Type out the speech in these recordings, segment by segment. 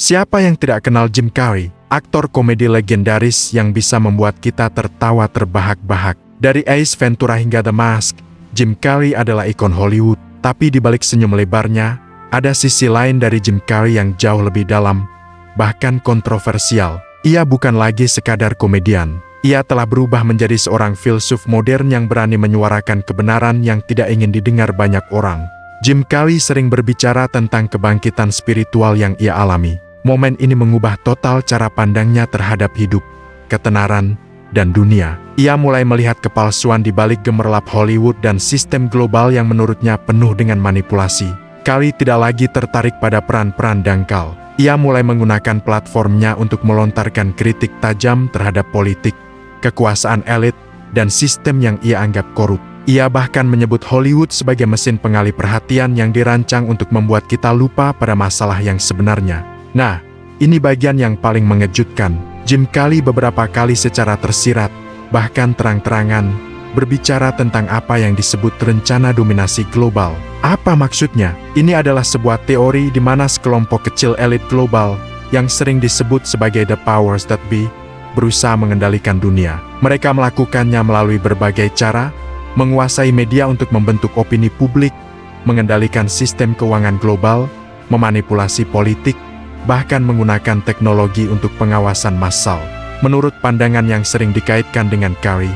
Siapa yang tidak kenal Jim Carrey, aktor komedi legendaris yang bisa membuat kita tertawa terbahak-bahak. Dari Ace Ventura hingga The Mask, Jim Carrey adalah ikon Hollywood. Tapi di balik senyum lebarnya, ada sisi lain dari Jim Carrey yang jauh lebih dalam, bahkan kontroversial. Ia bukan lagi sekadar komedian. Ia telah berubah menjadi seorang filsuf modern yang berani menyuarakan kebenaran yang tidak ingin didengar banyak orang. Jim Carrey sering berbicara tentang kebangkitan spiritual yang ia alami. Momen ini mengubah total cara pandangnya terhadap hidup, ketenaran, dan dunia. Ia mulai melihat kepalsuan di balik gemerlap Hollywood dan sistem global yang menurutnya penuh dengan manipulasi. Carrey tidak lagi tertarik pada peran-peran dangkal. Ia mulai menggunakan platformnya untuk melontarkan kritik tajam terhadap politik, kekuasaan elit, dan sistem yang ia anggap korup. Ia bahkan menyebut Hollywood sebagai mesin pengalih perhatian yang dirancang untuk membuat kita lupa pada masalah yang sebenarnya. Nah, ini bagian yang paling mengejutkan. Jim Carrey beberapa kali secara tersirat, bahkan terang-terangan, berbicara tentang apa yang disebut rencana dominasi global. Apa maksudnya? Ini adalah sebuah teori di mana sekelompok kecil elit global, yang sering disebut sebagai the powers that be, berusaha mengendalikan dunia. Mereka melakukannya melalui berbagai cara, menguasai media untuk membentuk opini publik, mengendalikan sistem keuangan global, memanipulasi politik, bahkan menggunakan teknologi untuk pengawasan massal. Menurut pandangan yang sering dikaitkan dengan Carrey,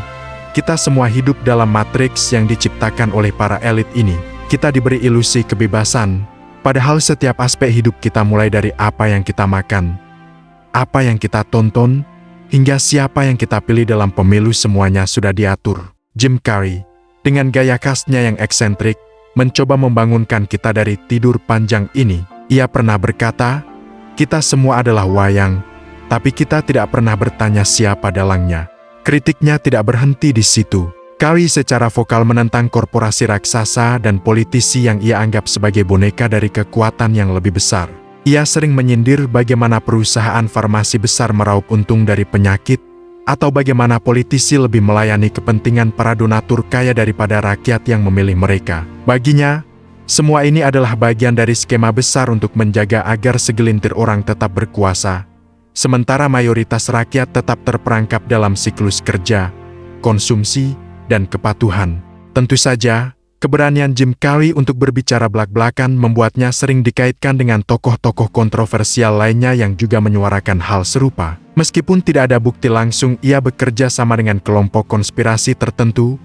kita semua hidup dalam matriks yang diciptakan oleh para elit ini. Kita diberi ilusi kebebasan, padahal setiap aspek hidup kita mulai dari apa yang kita makan, apa yang kita tonton, hingga siapa yang kita pilih dalam pemilu semuanya sudah diatur. Jim Carrey, dengan gaya khasnya yang eksentrik, mencoba membangunkan kita dari tidur panjang ini. Ia pernah berkata, "Kita semua adalah wayang, tapi kita tidak pernah bertanya siapa dalangnya." Kritiknya tidak berhenti di situ. Carrey secara vokal menentang korporasi raksasa dan politisi yang ia anggap sebagai boneka dari kekuatan yang lebih besar. Ia sering menyindir bagaimana perusahaan farmasi besar meraup untung dari penyakit, atau bagaimana politisi lebih melayani kepentingan para donatur kaya daripada rakyat yang memilih mereka. Baginya, semua ini adalah bagian dari skema besar untuk menjaga agar segelintir orang tetap berkuasa, sementara mayoritas rakyat tetap terperangkap dalam siklus kerja, konsumsi, dan kepatuhan. Tentu saja, keberanian Jim Carrey untuk berbicara belak-belakan membuatnya sering dikaitkan dengan tokoh-tokoh kontroversial lainnya yang juga menyuarakan hal serupa. Meskipun tidak ada bukti langsung ia bekerja sama dengan kelompok konspirasi tertentu,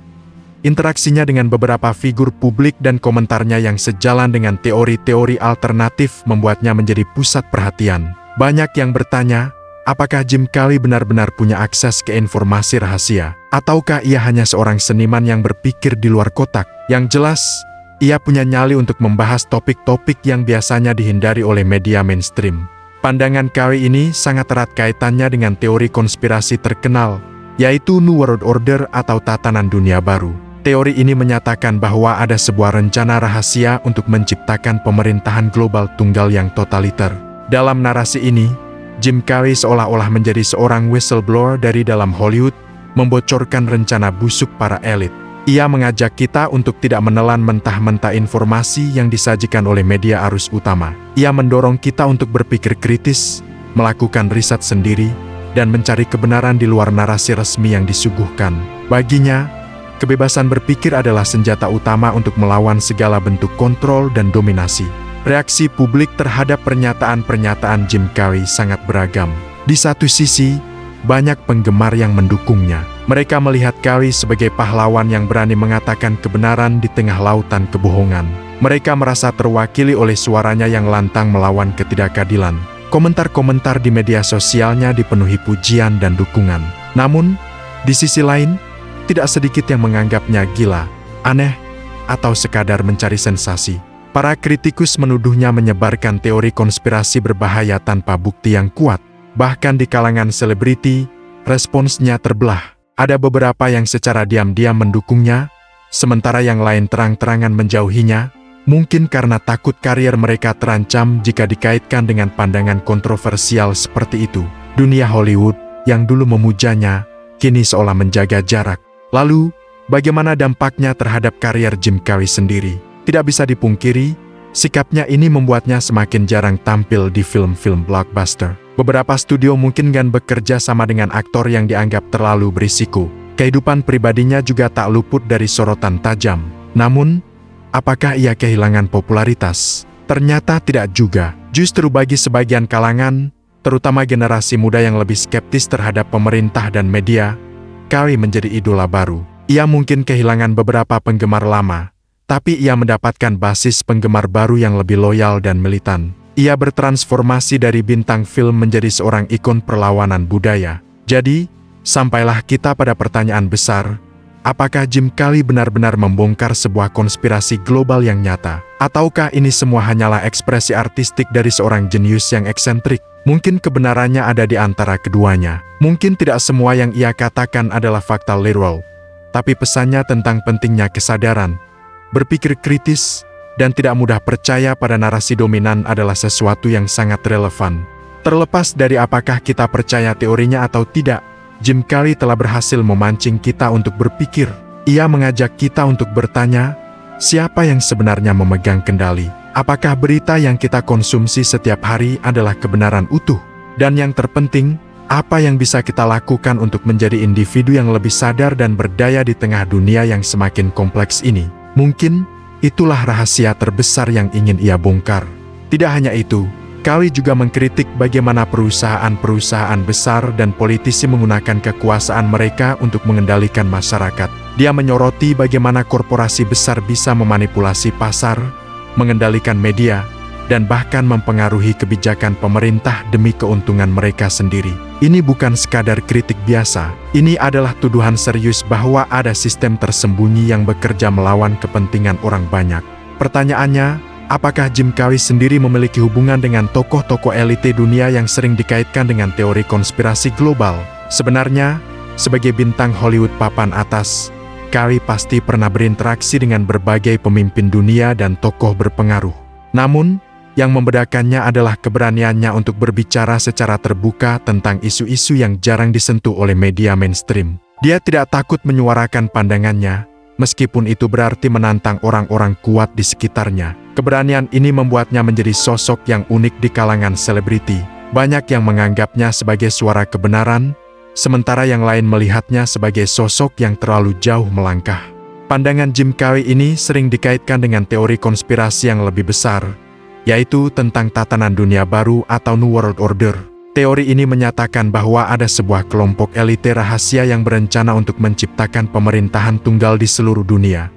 interaksinya dengan beberapa figur publik dan komentarnya yang sejalan dengan teori-teori alternatif membuatnya menjadi pusat perhatian. Banyak yang bertanya, apakah Jim Carrey benar-benar punya akses ke informasi rahasia? Ataukah ia hanya seorang seniman yang berpikir di luar kotak? Yang jelas, ia punya nyali untuk membahas topik-topik yang biasanya dihindari oleh media mainstream. Pandangan Carrey ini sangat erat kaitannya dengan teori konspirasi terkenal, yaitu New World Order atau tatanan dunia baru. Teori ini menyatakan bahwa ada sebuah rencana rahasia untuk menciptakan pemerintahan global tunggal yang totaliter. Dalam narasi ini, Jim Carrey seolah-olah menjadi seorang whistleblower dari dalam Hollywood, membocorkan rencana busuk para elit. Ia mengajak kita untuk tidak menelan mentah-mentah informasi yang disajikan oleh media arus utama. Ia mendorong kita untuk berpikir kritis, melakukan riset sendiri, dan mencari kebenaran di luar narasi resmi yang disuguhkan. Baginya, kebebasan berpikir adalah senjata utama untuk melawan segala bentuk kontrol dan dominasi. Reaksi publik terhadap pernyataan-pernyataan Jim Carrey sangat beragam. Di satu sisi, banyak penggemar yang mendukungnya. Mereka melihat Carrey sebagai pahlawan yang berani mengatakan kebenaran di tengah lautan kebohongan. Mereka merasa terwakili oleh suaranya yang lantang melawan ketidakadilan. Komentar-komentar di media sosialnya dipenuhi pujian dan dukungan. Namun, di sisi lain, tidak sedikit yang menganggapnya gila, aneh, atau sekadar mencari sensasi. Para kritikus menuduhnya menyebarkan teori konspirasi berbahaya tanpa bukti yang kuat. Bahkan di kalangan selebriti, responsnya terbelah. Ada beberapa yang secara diam-diam mendukungnya, sementara yang lain terang-terangan menjauhinya, mungkin karena takut karier mereka terancam jika dikaitkan dengan pandangan kontroversial seperti itu. Dunia Hollywood, yang dulu memujanya, kini seolah menjaga jarak. Lalu, bagaimana dampaknya terhadap karier Jim Carrey sendiri? Tidak bisa dipungkiri, Sikapnya ini membuatnya semakin jarang tampil di film-film blockbuster. Beberapa studio mungkin kan bekerja sama dengan aktor yang dianggap terlalu berisiko. Kehidupan pribadinya juga tak luput dari sorotan tajam. Namun, apakah ia kehilangan popularitas? Ternyata tidak juga. Justru bagi sebagian kalangan, terutama generasi muda yang lebih skeptis terhadap pemerintah dan media, Carey menjadi idola baru. Ia mungkin kehilangan beberapa penggemar lama, tapi ia mendapatkan basis penggemar baru yang lebih loyal dan militan. Ia bertransformasi dari bintang film menjadi seorang ikon perlawanan budaya. Jadi, sampailah kita pada pertanyaan besar, apakah Jim Carey benar-benar membongkar sebuah konspirasi global yang nyata? Ataukah ini semua hanyalah ekspresi artistik dari seorang jenius yang eksentrik? Mungkin kebenarannya ada di antara keduanya. Mungkin tidak semua yang ia katakan adalah fakta literal, tapi pesannya tentang pentingnya kesadaran, berpikir kritis, dan tidak mudah percaya pada narasi dominan adalah sesuatu yang sangat relevan. Terlepas dari apakah kita percaya teorinya atau tidak, Jim Carey telah berhasil memancing kita untuk berpikir. Ia mengajak kita untuk bertanya, siapa yang sebenarnya memegang kendali? Apakah berita yang kita konsumsi setiap hari adalah kebenaran utuh? Dan yang terpenting, apa yang bisa kita lakukan untuk menjadi individu yang lebih sadar dan berdaya di tengah dunia yang semakin kompleks ini? Mungkin itulah rahasia terbesar yang ingin ia bongkar. Tidak hanya itu, Carey juga mengkritik bagaimana perusahaan-perusahaan besar dan politisi menggunakan kekuasaan mereka untuk mengendalikan masyarakat. Dia menyoroti bagaimana korporasi besar bisa memanipulasi pasar, mengendalikan media, dan bahkan mempengaruhi kebijakan pemerintah demi keuntungan mereka sendiri. Ini bukan sekadar kritik biasa, ini adalah tuduhan serius bahwa ada sistem tersembunyi yang bekerja melawan kepentingan orang banyak. Pertanyaannya, apakah Jim Carey sendiri memiliki hubungan dengan tokoh-tokoh elite dunia yang sering dikaitkan dengan teori konspirasi global? Sebenarnya, sebagai bintang Hollywood papan atas, Carey pasti pernah berinteraksi dengan berbagai pemimpin dunia dan tokoh berpengaruh. Namun, yang membedakannya adalah keberaniannya untuk berbicara secara terbuka tentang isu-isu yang jarang disentuh oleh media mainstream. Dia tidak takut menyuarakan pandangannya, meskipun itu berarti menantang orang-orang kuat di sekitarnya. Keberanian ini membuatnya menjadi sosok yang unik di kalangan selebriti. Banyak yang menganggapnya sebagai suara kebenaran, sementara yang lain melihatnya sebagai sosok yang terlalu jauh melangkah. Pandangan Jim Carey ini sering dikaitkan dengan teori konspirasi yang lebih besar, yaitu tentang tatanan dunia baru atau New World Order. Teori ini menyatakan bahwa ada sebuah kelompok elite rahasia yang berencana untuk menciptakan pemerintahan tunggal di seluruh dunia,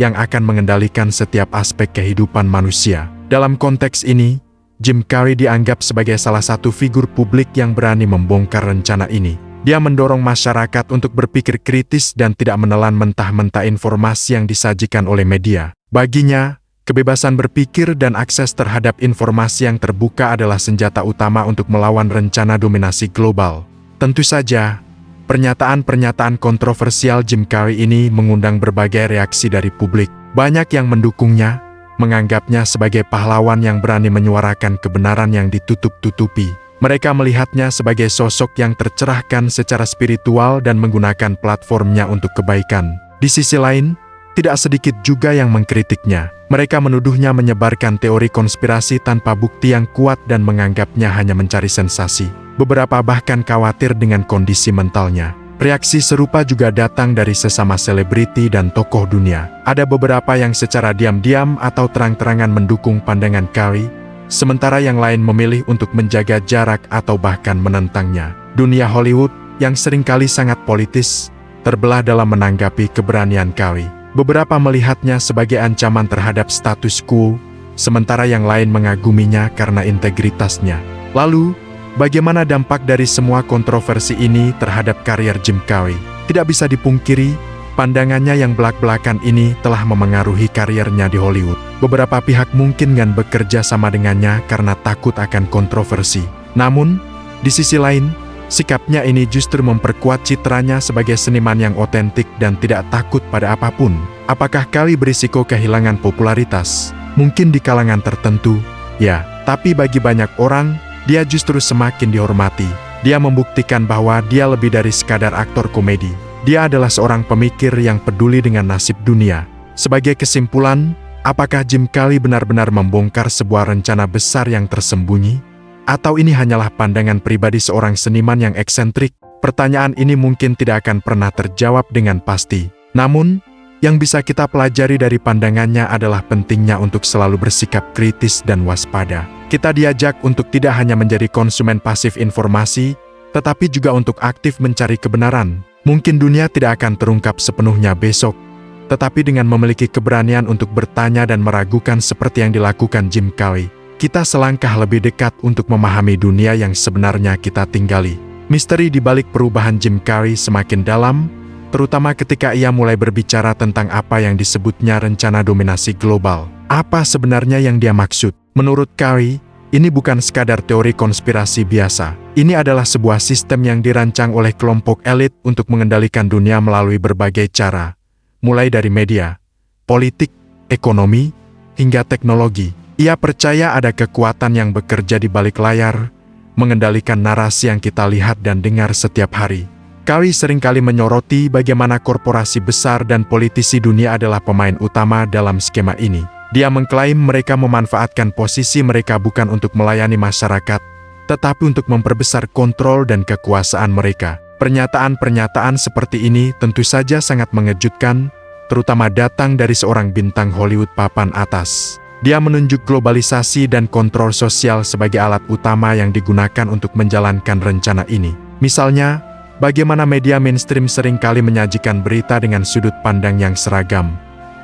yang akan mengendalikan setiap aspek kehidupan manusia. Dalam konteks ini, Jim Carey dianggap sebagai salah satu figur publik yang berani membongkar rencana ini. Dia mendorong masyarakat untuk berpikir kritis dan tidak menelan mentah-mentah informasi yang disajikan oleh media. Baginya, kebebasan berpikir dan akses terhadap informasi yang terbuka adalah senjata utama untuk melawan rencana dominasi global. Tentu saja, pernyataan-pernyataan kontroversial Jim Carey ini mengundang berbagai reaksi dari publik. Banyak yang mendukungnya, menganggapnya sebagai pahlawan yang berani menyuarakan kebenaran yang ditutup-tutupi. Mereka melihatnya sebagai sosok yang tercerahkan secara spiritual dan menggunakan platformnya untuk kebaikan. Di sisi lain, tidak sedikit juga yang mengkritiknya. Mereka menuduhnya menyebarkan teori konspirasi tanpa bukti yang kuat dan menganggapnya hanya mencari sensasi. Beberapa bahkan khawatir dengan kondisi mentalnya. Reaksi serupa juga datang dari sesama selebriti dan tokoh dunia. Ada beberapa yang secara diam-diam atau terang-terangan mendukung pandangan Carey, sementara yang lain memilih untuk menjaga jarak atau bahkan menentangnya. Dunia Hollywood, yang seringkali sangat politis, terbelah dalam menanggapi keberanian Carey. Beberapa melihatnya sebagai ancaman terhadap status quo, sementara yang lain mengaguminya karena integritasnya. Lalu, bagaimana dampak dari semua kontroversi ini terhadap karier Jim Carey? Tidak bisa dipungkiri, pandangannya yang belak-belakan ini telah memengaruhi kariernya di Hollywood. Beberapa pihak mungkin enggan bekerja sama dengannya karena takut akan kontroversi. Namun, di sisi lain, sikapnya ini justru memperkuat citranya sebagai seniman yang otentik dan tidak takut pada apapun. Apakah Carey berisiko kehilangan popularitas? Mungkin di kalangan tertentu, ya. Tapi bagi banyak orang, dia justru semakin dihormati. Dia membuktikan bahwa dia lebih dari sekadar aktor komedi. Dia adalah seorang pemikir yang peduli dengan nasib dunia. Sebagai kesimpulan, Apakah Jim Carrey benar-benar membongkar sebuah rencana besar yang tersembunyi? Atau ini hanyalah pandangan pribadi seorang seniman yang eksentrik? Pertanyaan ini mungkin tidak akan pernah terjawab dengan pasti. Namun, yang bisa kita pelajari dari pandangannya adalah pentingnya untuk selalu bersikap kritis dan waspada. Kita diajak untuk tidak hanya menjadi konsumen pasif informasi, tetapi juga untuk aktif mencari kebenaran. Mungkin dunia tidak akan terungkap sepenuhnya besok, tetapi dengan memiliki keberanian untuk bertanya dan meragukan seperti yang dilakukan Jim Carrey, kita selangkah lebih dekat untuk memahami dunia yang sebenarnya kita tinggali. Misteri di balik perubahan Jim Carrey semakin dalam, terutama ketika ia mulai berbicara tentang apa yang disebutnya rencana dominasi global. Apa sebenarnya yang dia maksud? Menurut Carrey, ini bukan sekadar teori konspirasi biasa. Ini adalah sebuah sistem yang dirancang oleh kelompok elit untuk mengendalikan dunia melalui berbagai cara, mulai dari media, politik, ekonomi, hingga teknologi. Ia percaya ada kekuatan yang bekerja di balik layar, mengendalikan narasi yang kita lihat dan dengar setiap hari. Carrey seringkali menyoroti bagaimana korporasi besar dan politisi dunia adalah pemain utama dalam skema ini. Dia mengklaim mereka memanfaatkan posisi mereka bukan untuk melayani masyarakat, tetapi untuk memperbesar kontrol dan kekuasaan mereka. Pernyataan-pernyataan seperti ini tentu saja sangat mengejutkan, terutama datang dari seorang bintang Hollywood papan atas. Dia menunjuk globalisasi dan kontrol sosial sebagai alat utama yang digunakan untuk menjalankan rencana ini. Misalnya, bagaimana media mainstream seringkali menyajikan berita dengan sudut pandang yang seragam,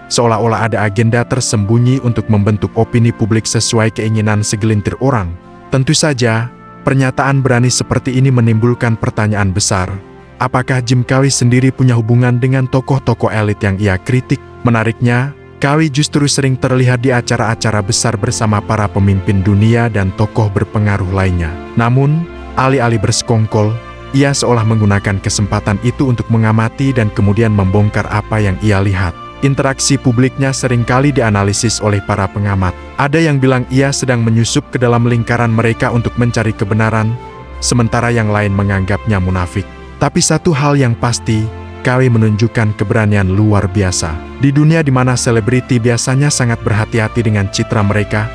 seolah-olah ada agenda tersembunyi untuk membentuk opini publik sesuai keinginan segelintir orang. Tentu saja, pernyataan berani seperti ini menimbulkan pertanyaan besar. Apakah Jim Carrey sendiri punya hubungan dengan tokoh-tokoh elit yang ia kritik? Menariknya, Carrey justru sering terlihat di acara-acara besar bersama para pemimpin dunia dan tokoh berpengaruh lainnya. Namun, alih-alih bersekongkol, ia seolah menggunakan kesempatan itu untuk mengamati dan kemudian membongkar apa yang ia lihat. Interaksi publiknya seringkali dianalisis oleh para pengamat. Ada yang bilang ia sedang menyusup ke dalam lingkaran mereka untuk mencari kebenaran, sementara yang lain menganggapnya munafik. Tapi satu hal yang pasti, Carrey menunjukkan keberanian luar biasa. Di dunia di mana selebriti biasanya sangat berhati-hati dengan citra mereka,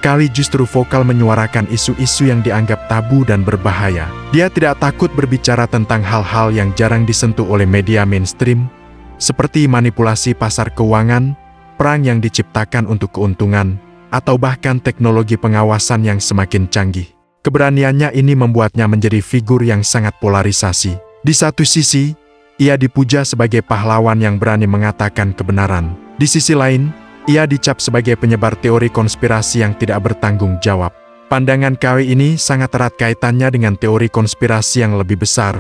Carrey justru vokal menyuarakan isu-isu yang dianggap tabu dan berbahaya. Dia tidak takut berbicara tentang hal-hal yang jarang disentuh oleh media mainstream, seperti manipulasi pasar keuangan, perang yang diciptakan untuk keuntungan, atau bahkan teknologi pengawasan yang semakin canggih. Keberaniannya ini membuatnya menjadi figur yang sangat polarisasi. Di satu sisi, ia dipuja sebagai pahlawan yang berani mengatakan kebenaran. Di sisi lain, ia dicap sebagai penyebar teori konspirasi yang tidak bertanggung jawab. Pandangan Carrey ini sangat erat kaitannya dengan teori konspirasi yang lebih besar,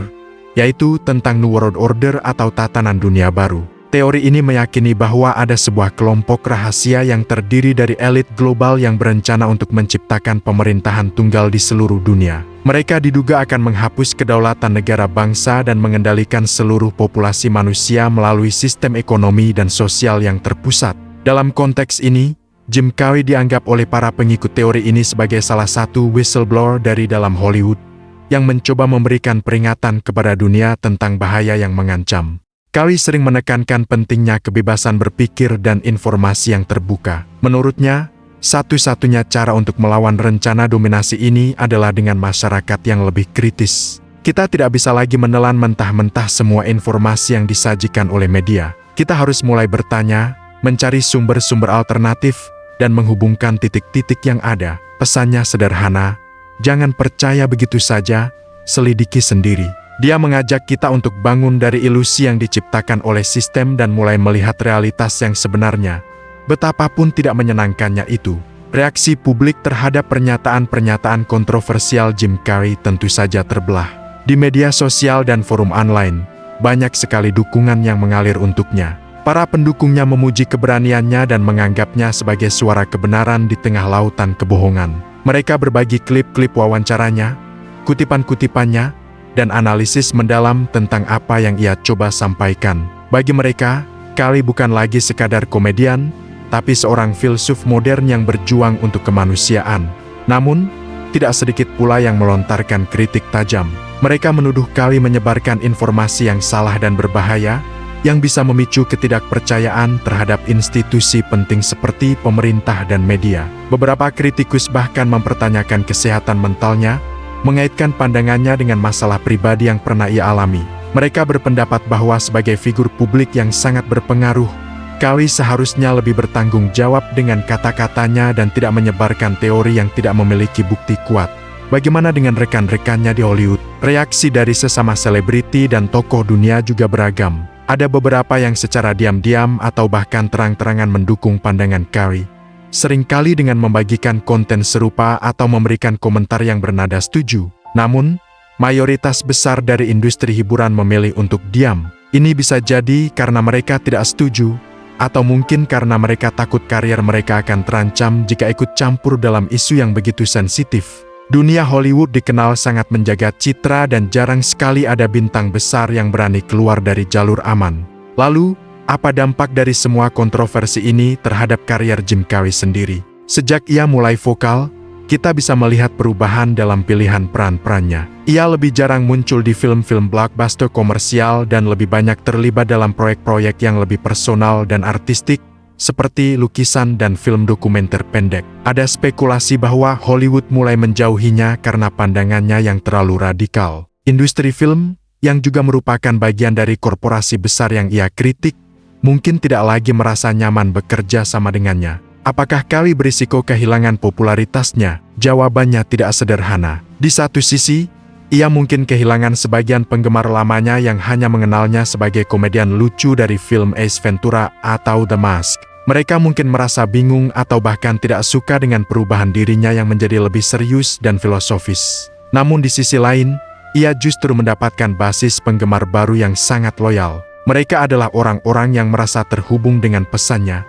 yaitu tentang New World Order atau tatanan dunia baru. Teori ini meyakini bahwa ada sebuah kelompok rahasia yang terdiri dari elit global yang berencana untuk menciptakan pemerintahan tunggal di seluruh dunia. Mereka diduga akan menghapus kedaulatan negara bangsa dan mengendalikan seluruh populasi manusia melalui sistem ekonomi dan sosial yang terpusat. Dalam konteks ini, Jim Carrey dianggap oleh para pengikut teori ini sebagai salah satu whistleblower dari dalam Hollywood, yang mencoba memberikan peringatan kepada dunia tentang bahaya yang mengancam. Carrey sering menekankan pentingnya kebebasan berpikir dan informasi yang terbuka. Menurutnya, satu-satunya cara untuk melawan rencana dominasi ini adalah dengan masyarakat yang lebih kritis. Kita tidak bisa lagi menelan mentah-mentah semua informasi yang disajikan oleh media. Kita harus mulai bertanya, mencari sumber-sumber alternatif, dan menghubungkan titik-titik yang ada. Pesannya sederhana, jangan percaya begitu saja, selidiki sendiri. Dia mengajak kita untuk bangun dari ilusi yang diciptakan oleh sistem dan mulai melihat realitas yang sebenarnya. Betapapun tidak menyenangkannya itu, reaksi publik terhadap pernyataan-pernyataan kontroversial Jim Carrey tentu saja terbelah. Di media sosial dan forum online, banyak sekali dukungan yang mengalir untuknya. Para pendukungnya memuji keberaniannya dan menganggapnya sebagai suara kebenaran di tengah lautan kebohongan. Mereka berbagi klip-klip wawancaranya, kutipan-kutipannya, dan analisis mendalam tentang apa yang ia coba sampaikan. Bagi mereka, Carrey bukan lagi sekadar komedian, tapi seorang filsuf modern yang berjuang untuk kemanusiaan. Namun, tidak sedikit pula yang melontarkan kritik tajam. Mereka menuduh Carrey menyebarkan informasi yang salah dan berbahaya, yang bisa memicu ketidakpercayaan terhadap institusi penting seperti pemerintah dan media. Beberapa kritikus bahkan mempertanyakan kesehatan mentalnya, mengaitkan pandangannya dengan masalah pribadi yang pernah ia alami. Mereka berpendapat bahwa sebagai figur publik yang sangat berpengaruh, Kali seharusnya lebih bertanggung jawab dengan kata-katanya dan tidak menyebarkan teori yang tidak memiliki bukti kuat. Bagaimana dengan rekan-rekannya di Hollywood? Reaksi dari sesama selebriti dan tokoh dunia juga beragam. Ada beberapa yang secara diam-diam atau bahkan terang-terangan mendukung pandangan Kari, seringkali dengan membagikan konten serupa atau memberikan komentar yang bernada setuju. Namun, mayoritas besar dari industri hiburan memilih untuk diam. Ini bisa jadi karena mereka tidak setuju, atau mungkin karena mereka takut karier mereka akan terancam jika ikut campur dalam isu yang begitu sensitif. Dunia Hollywood dikenal sangat menjaga citra dan jarang sekali ada bintang besar yang berani keluar dari jalur aman. Lalu, apa dampak dari semua kontroversi ini terhadap karier Jim Carrey sendiri? Sejak ia mulai vokal, kita bisa melihat perubahan dalam pilihan peran-perannya. Ia lebih jarang muncul di film-film blockbuster komersial dan lebih banyak terlibat dalam proyek-proyek yang lebih personal dan artistik, seperti lukisan dan film dokumenter pendek. Ada spekulasi bahwa Hollywood mulai menjauhinya karena pandangannya yang terlalu radikal. Industri film, yang juga merupakan bagian dari korporasi besar yang ia kritik, mungkin tidak lagi merasa nyaman bekerja sama dengannya. Apakah Kali berisiko kehilangan popularitasnya? Jawabannya tidak sederhana. Di satu sisi, ia mungkin kehilangan sebagian penggemar lamanya yang hanya mengenalnya sebagai komedian lucu dari film Ace Ventura atau The Mask. Mereka mungkin merasa bingung atau bahkan tidak suka dengan perubahan dirinya yang menjadi lebih serius dan filosofis. Namun di sisi lain, ia justru mendapatkan basis penggemar baru yang sangat loyal. Mereka adalah orang-orang yang merasa terhubung dengan pesannya,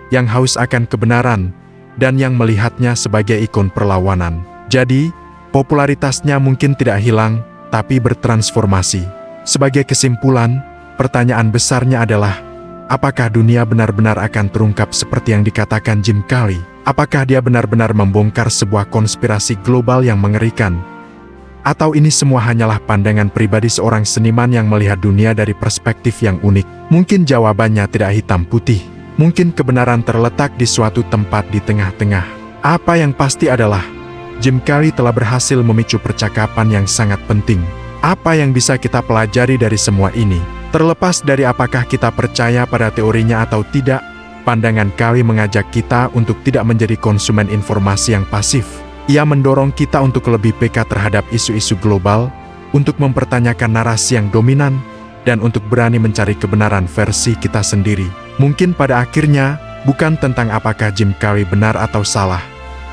yang haus akan kebenaran, dan yang melihatnya sebagai ikon perlawanan. Jadi, popularitasnya mungkin tidak hilang, tapi bertransformasi. Sebagai kesimpulan, pertanyaan besarnya adalah, apakah dunia benar-benar akan terungkap seperti yang dikatakan Jim Carrey? Apakah dia benar-benar membongkar sebuah konspirasi global yang mengerikan? Atau ini semua hanyalah pandangan pribadi seorang seniman yang melihat dunia dari perspektif yang unik? Mungkin jawabannya tidak hitam putih. Mungkin kebenaran terletak di suatu tempat di tengah-tengah. Apa yang pasti adalah, Jim Carrey telah berhasil memicu percakapan yang sangat penting. Apa yang bisa kita pelajari dari semua ini? Terlepas dari apakah kita percaya pada teorinya atau tidak, pandangan Carrey mengajak kita untuk tidak menjadi konsumen informasi yang pasif. Ia mendorong kita untuk lebih peka terhadap isu-isu global, untuk mempertanyakan narasi yang dominan, dan untuk berani mencari kebenaran versi kita sendiri. Mungkin pada akhirnya, bukan tentang apakah Jim Carrey benar atau salah,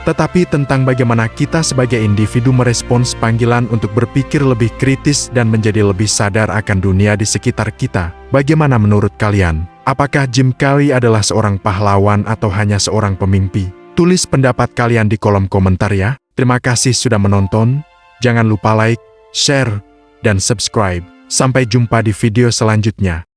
tetapi tentang bagaimana kita sebagai individu merespons panggilan untuk berpikir lebih kritis dan menjadi lebih sadar akan dunia di sekitar kita. Bagaimana menurut kalian? Apakah Jim Carrey adalah seorang pahlawan atau hanya seorang pemimpi? Tulis pendapat kalian di kolom komentar ya. Terima kasih sudah menonton. Jangan lupa like, share, dan subscribe. Sampai jumpa di video selanjutnya.